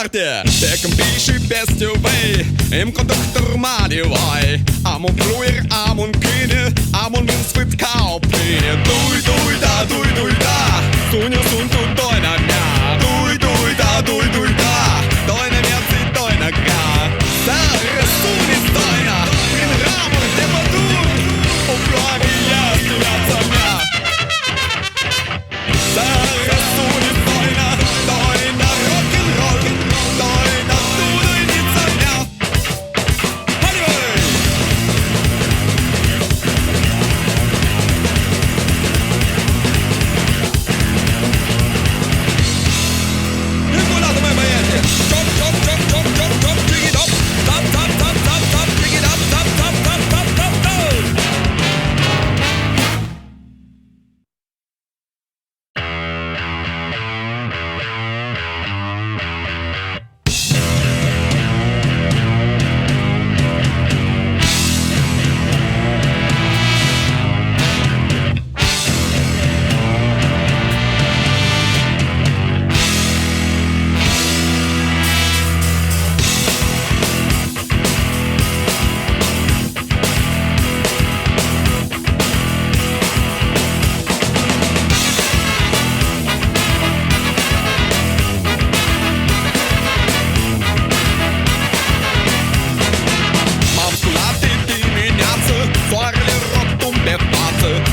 departe pe câmpii și peste vei îmi conduc turmadioai. Am un fluier, am un câine, am un min sfânt ca o pâine. Dui, dui, da, dui, dui, da, sun eu sunt tu, doina mea. Dui, dui, da, dui, dui, da, doina mea ți doina ca. Să răsuni doina prin ramuri de păduri, o floare este viața mea. Să răsuni doina, doina rock'n'roll, doina tu, doinița mea. Hai, băi! Încă o dată, mai băiete! Chop, chop, chop, chop, chop, chop, dig it up! Tap, tap, tap, tap, tap, dig it up! Tap, tap, tap, tap, tap, tap!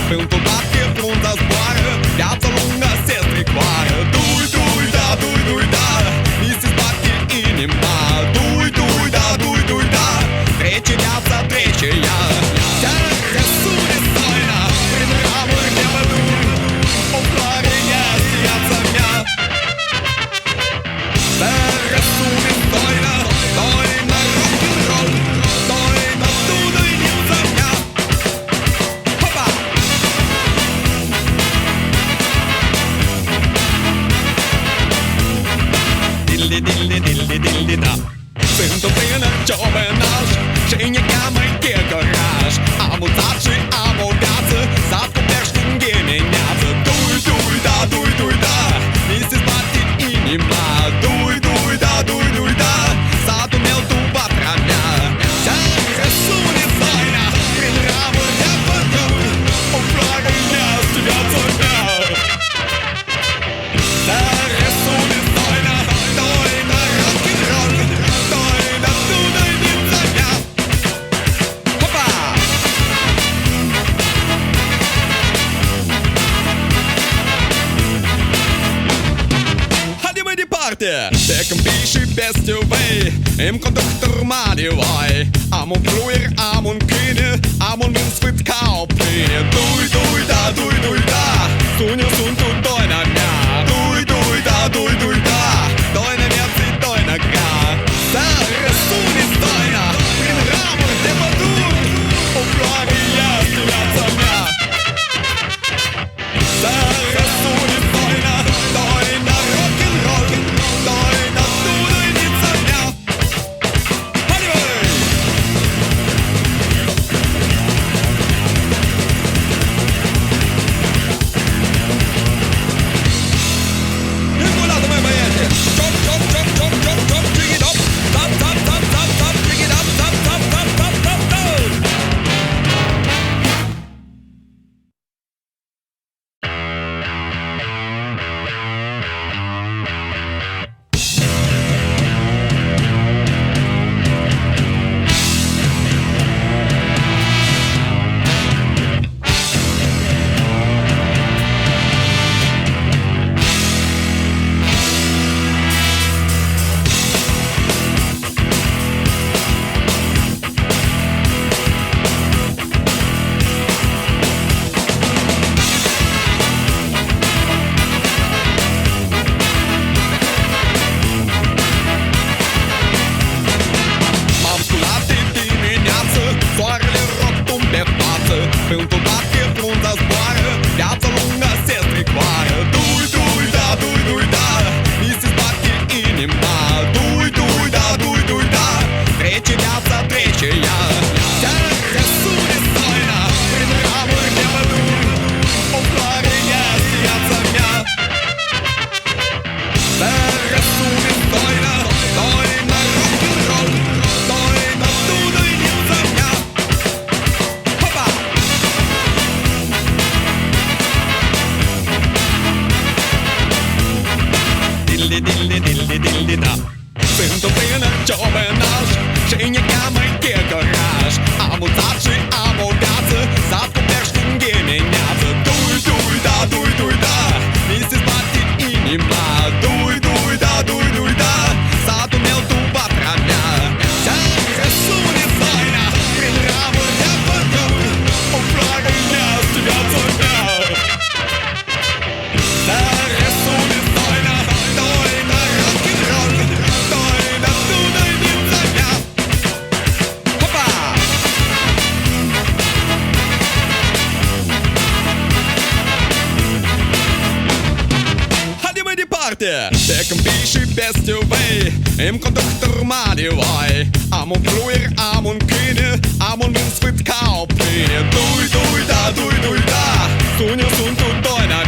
Vântul bate, frunza zboară, viața lungă se strecoară. Dui, dui, da, dui, dui, da, mi se zbate inima. Dui, dui, da, dui, dui, da, trece viața, trece ea. Să răsune doina prin ramuri de păduri, o floare este viața mea. Să răsune doina, doina rock'n'roll, doina tu, doinița mea. Dilli, dilli, dilli, da. Sunt o plină ciobănaș și ne cheamă de curaj. Am mutat și am o viață, s-a cupești în dimineață. Dui, dui, da, dui, dui, da, mi se zbate inima. Dui, dui, da, dui, dui, da, satul meu, tu, vatra mea. Să răsune doina prin ramuri de păduri, o floare este viața mea. Să răsune doina, doina rock'n'roll, doina tu, doinița mea. Hopa! Haide mai departe pe câmpii și peste vei îmi conduc turmadioai. Am un fluier, am un câine, am un min sfânt ca o pâine. Dui, dui, da, dui, dui, da, sun eu sunt tu, doina mea. Dui, dui, da, dui, dui, da, doina mea ți doina ca. Să răsuni doina prin ramuri de păduri, o floare este viața mea. Să răsuni doina, doina rock'n'roll, doina tu, doinița mea. Hai, băi! Дилли-дилли-дилли-дилли-да. Сын то сына, чоба наш, Шинниками гараж. А мутации, а мудацы, завтра перштун геменяцы. Дуй-дуй-да, дуй-дуй-да, миссис Пати и нема. Дуй-дуй-да, дуй-дуй-да, задумел туба трамя. Рисует зайна, приляму я поднял, упрагай меня, тебя цеплял. Рисует зайна, той на рок-н-ролл, той на туда не цепля. Хопа! Ходимо di parte, der capisci beste way. Im Conductor Madiwai. Amon Fluir, Amon Kühne, Amon Winsfried Kaupine. Dui, dui, da, dui, dui, da. Sunja, sun, tu, doina,